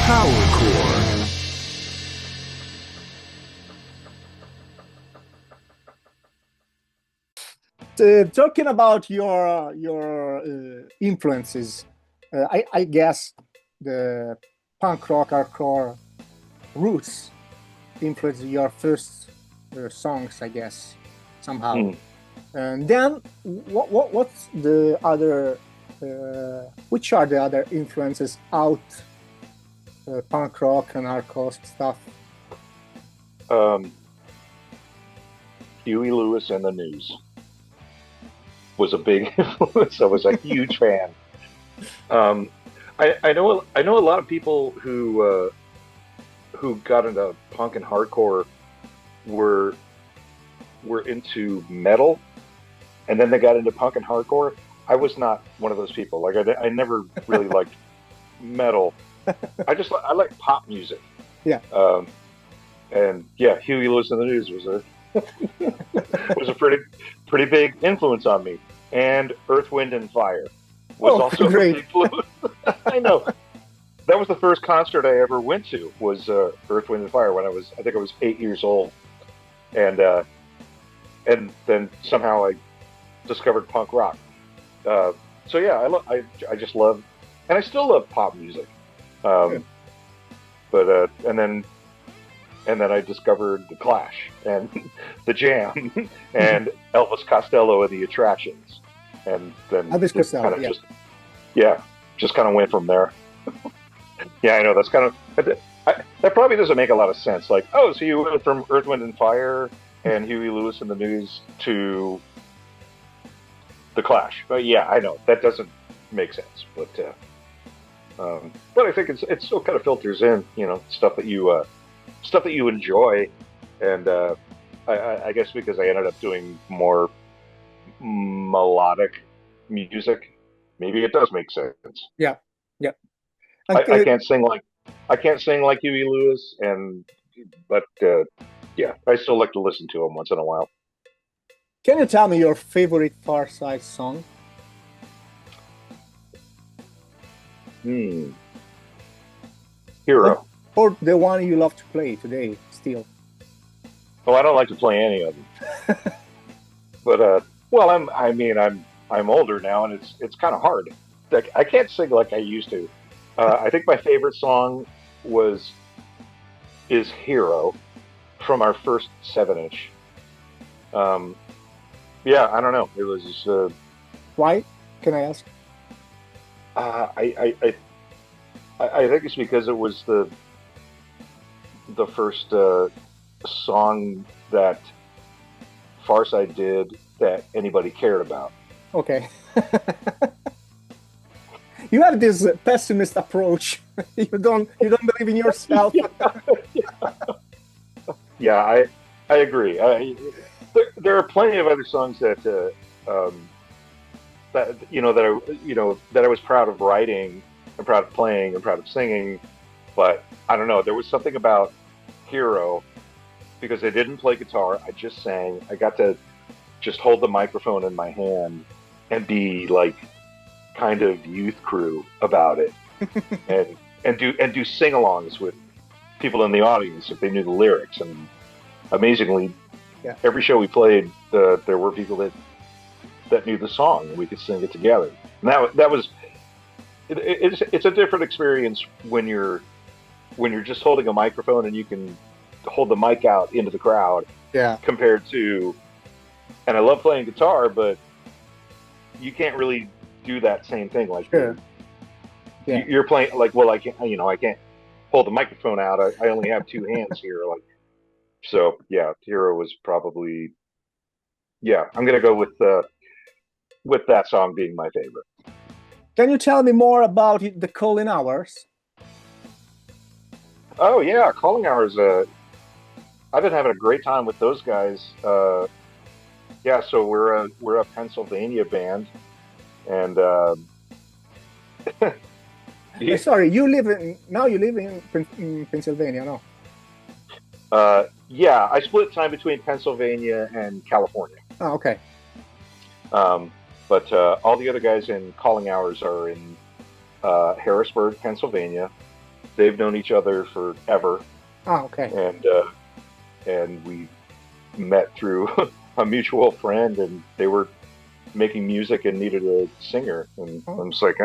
Power Chord. Talking about your influences, I guess the punk rock hardcore roots influenced your first songs, I guess, somehow. And then what's the other? Which are the other influences out punk rock and hardcore stuff? Huey Lewis and the News was a big influence. I was a huge fan. I know a lot of people who got into punk and hardcore were into metal, and then they got into punk and hardcore. I was not one of those people. Like I never really liked metal. I like pop music. Yeah. And yeah, Huey Lewis and the News was a was a pretty big influence on me. And Earth, Wind, and Fire was also great. a big influence. I know. That was the first concert I ever went to. Was Earth, Wind, and Fire when I think I was 8 years old, and then somehow I discovered punk rock. So yeah, I just love, and I still love pop music. But and then I discovered the Clash and the Jam and Elvis Costello and the Attractions, and then Elvis Costello, just kind of went from there. Yeah, I know that's kind of that probably doesn't make a lot of sense. Like, oh, so you went from Earth, Wind, and Fire and Huey Lewis and the News to the Clash. But yeah, I know that doesn't make sense. But I think it still kind of filters in, stuff that you enjoy, and I guess because I ended up doing more melodic music, maybe it does make sense. Yeah. I can't sing like Huey Lewis, but yeah, I still like to listen to him once in a while. Can you tell me your favorite Farside song? Hero. Or the one you love to play today, still? Oh, I don't like to play any of them. But well, I'm older now, and it's kind of hard. Like, I can't sing like I used to. I think my favorite song is Hero from our first 7-inch. Yeah, I don't know. It was just, why? Can I ask? I think it's because it was the first song that Farside did that anybody cared about. Okay. You have this pessimist approach. You don't believe in yourself. Yeah, I agree. There are plenty of other songs that that I was proud of writing and proud of playing and proud of singing, but I don't know. There was something about Hero, because I didn't play guitar. I just sang. I got to just hold the microphone in my hand and be like kind of youth crew about it, and do sing-alongs with people in the audience if they knew the lyrics. And amazingly, every show we played, there were people that knew the song, and we could sing it together. And that was it's a different experience when you're just holding a microphone and you can hold the mic out into the crowd. Yeah. Compared to, and I love playing guitar, but you can't really do that same thing. Like, you're playing like, well, I can't hold the microphone out. I only have two hands here. Like, so yeah, Hero was probably, I'm gonna go with that song being my favorite. Can you tell me more about the calling hours? Oh yeah, calling hours. I've been having a great time with those guys. Yeah, so we're a Pennsylvania band, and sorry, you live in Pennsylvania, no? Yeah, I split time between Pennsylvania and California. Oh, okay. But all the other guys in calling hours are in Harrisburg, Pennsylvania, they've known each other forever, Ah, okay. and we met through a mutual friend, and they were making music and needed a singer, and Oh, I'm just like,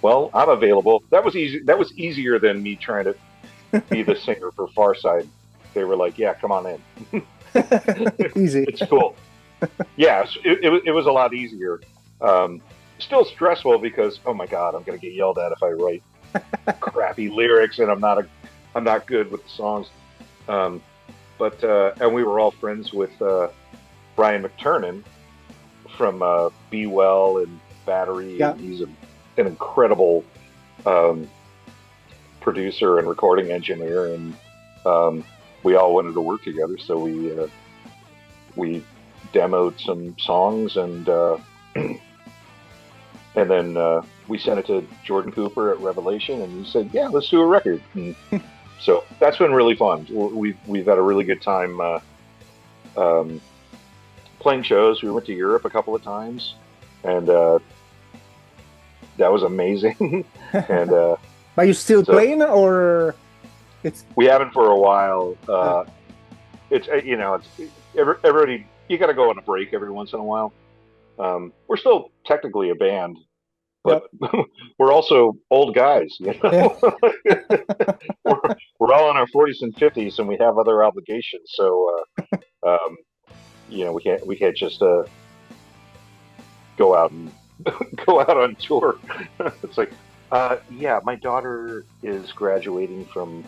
well, I'm available. That was easy. That was easier than me trying to be the singer for Farside. They were like, yeah, come on in. easy. It's cool. Yeah, it was a lot easier. Um, Still stressful because, oh my God, I'm gonna get yelled at if I write crappy lyrics and I'm not good with the songs. Um, but and we were all friends with Brian McTernan from Be Well and Battery, Yeah. and he's an incredible um, producer and recording engineer, and we all wanted to work together, so we demoed some songs, and then we sent it to Jordan Cooper at Revelation, and he said, "Yeah, let's do a record." And so that's been really fun. We've had a really good time um, playing shows. We went to Europe a couple of times, and that was amazing. and But you still so playing or it's we haven't for a while. uh, It's it's everybody. You got to go on a break every once in a while. We're still technically a band, yep. but we're also old guys. You Yeah. know, we're we're all in our 40s and 50s, and we have other obligations. So we can't just go out and go out on tour. It's like, yeah, my daughter is graduating from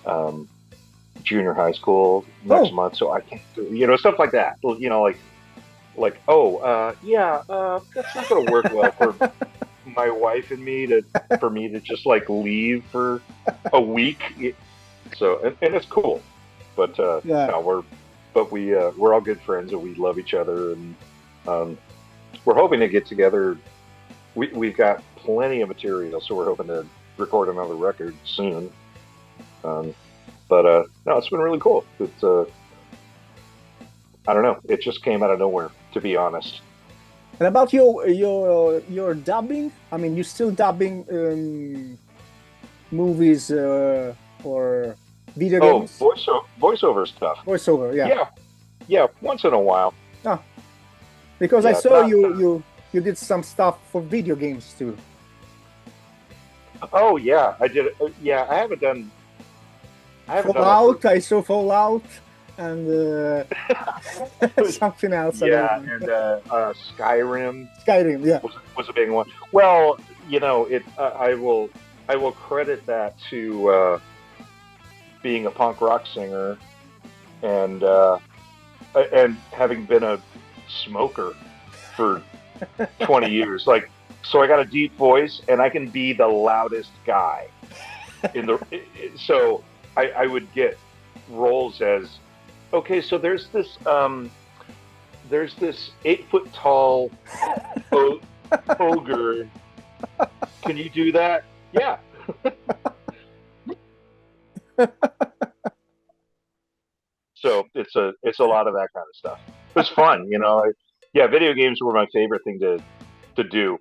um, junior high school next Oh, month, so I can't do, stuff like that. Oh, yeah, that's not going to work well for my wife and me for me to just like leave for a week. So, and it's cool, but yeah. no, we're all good friends and we love each other, and um, we're hoping to get together. We've got plenty of material, so we're hoping to record another record soon. Um, but no, it's been really cool. It's I don't know. It just came out of nowhere, to be honest. And about your dubbing, I mean, you still dubbing movies or video Oh, games? voiceover stuff. Voiceover, yeah. Yeah, yeah. Once in a while. Ah, because I Yeah, saw not. you did some stuff for video games too. Oh yeah, I did. Yeah, I haven't done. I haven't done that for. Fallout, I saw Fallout and something else. I don't Yeah, remember. and Skyrim Skyrim, yeah. was a big one. Well, it. I will credit that to being a punk rock singer and having been a smoker for 20 years. Like, so I got a deep voice and I can be the loudest guy in the. So I would get roles as, okay, so there's this 8 foot tall ogre. Can you do that? Yeah. So it's a lot of that kind of stuff. It's fun, yeah, video games were my favorite thing to do.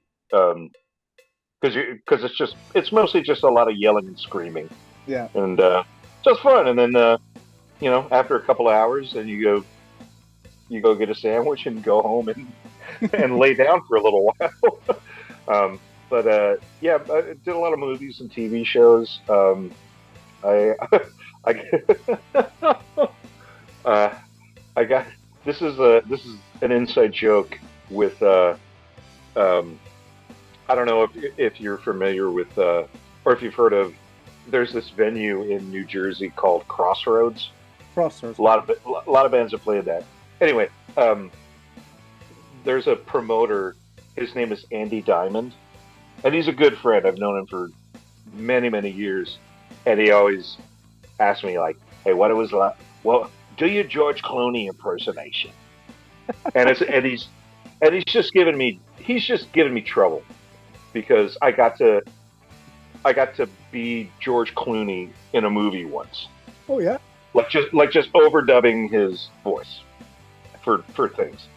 Because it's mostly just a lot of yelling and screaming, Yeah. and just fun. And then after a couple of hours, then you go get a sandwich and go home and and lay down for a little while. But yeah, I did a lot of movies and TV shows. I I uh, I got this is an inside joke with um, I don't know if you're familiar with or if you've heard of. There's this venue in New Jersey called Crossroads. Processors. A lot of bands have played that. Anyway, there's a promoter. His name is Andy Diamond, and he's a good friend. I've known him for many years, and he always asks me like, "Hey, what it was like? Well, do your George Clooney impersonation?" And he's just giving me trouble because I got to be George Clooney in a movie once, Oh yeah. like just overdubbing his voice for things.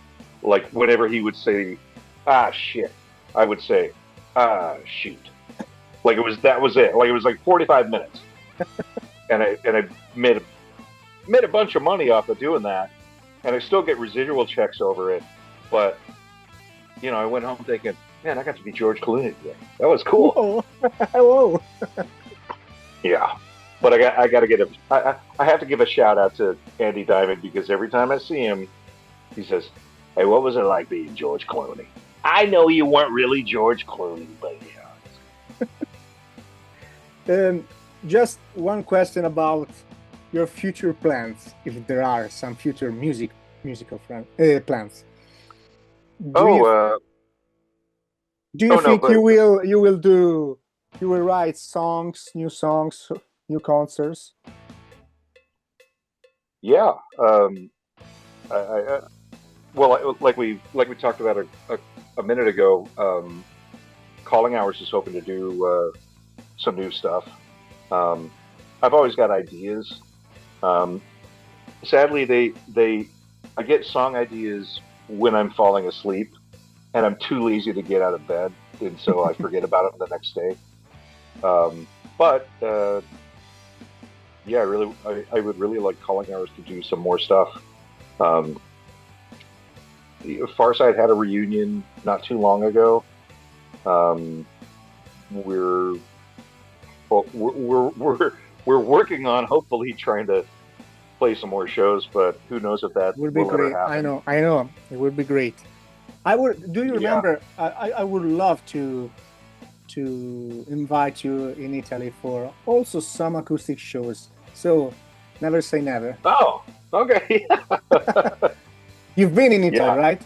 Like whenever he would say, "Ah shit," I would say, "Ah shoot." Like that was it. Like it was like 45 minutes, and I made a bunch of money off of doing that, and I still get residual checks over it. But I went home thinking, man, I got to be George Clooney today. That was cool. Whoa. Whoa. Yeah, but I got to get him. I have to give a shout out to Andy Diamond because every time I see him, he says, "Hey, what was it like being George Clooney?" I know you weren't really George Clooney, but yeah. Just one question about your future plans, if there are some future musical plans. Do you think no, you will write new songs, new concerts? Yeah. Well, like we talked about a minute ago. Calling Hours is hoping to do some new stuff. I've always got ideas. Sadly, I get song ideas when I'm falling asleep, and I'm too lazy to get out of bed, and so I forget about them the next day. But yeah, I would really like Calling Hours to do some more stuff. Farside had a reunion not too long ago. We're working on hopefully trying to play some more shows, but who knows if that would be great. I know, it would be great. Do you remember? I would love to invite you in Italy for also some acoustic shows. So never say never. Oh, okay. You've been in Italy, right?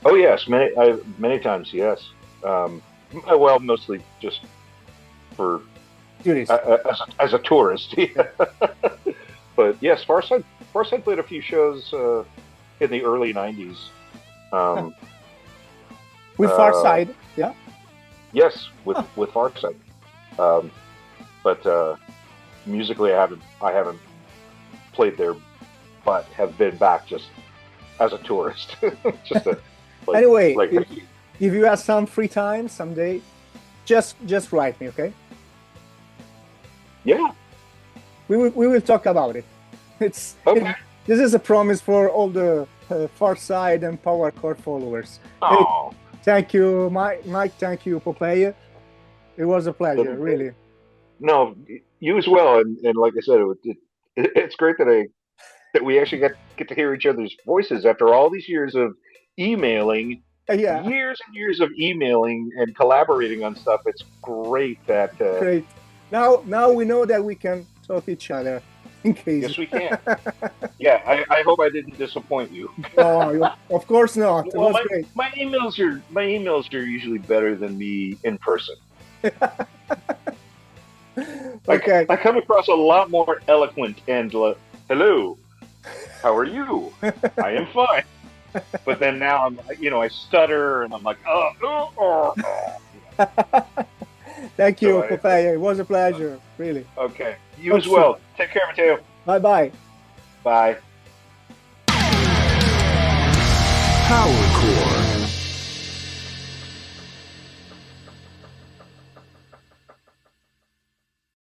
Oh yes, many times. Yes. Well, mostly just for as a tourist. But yes, Farside played a few shows in the early '90s. With Farside, yeah. Yes, with Farside. But musically, I haven't played there, but have been back just as a tourist. Just to, anyway, if you have some free time someday, just write me, okay? Yeah. We will talk about it. This is a promise for all the Farside and Powercore followers. Oh. Hey, thank you, Mike. Thank you, Popeye. It was a pleasure, really. No, you as well. And like I said, it's great that we actually get to hear each other's voices after all these years of emailing. Yeah. Years and years of emailing and collaborating on stuff. It's great that. Great. Now we know that we can talk each other in case. Yes, we can. Yeah, I hope I didn't disappoint you. No, of course not. It was great. My emails are usually better than me in person. Okay. I come across a lot more eloquent and hello, how are you? I am fine. But then now I stutter and I'm like, oh. Thank you, Popeye. It was a pleasure, really. Okay. You as well. Take care, Matteo. Bye-bye. Bye. Howard.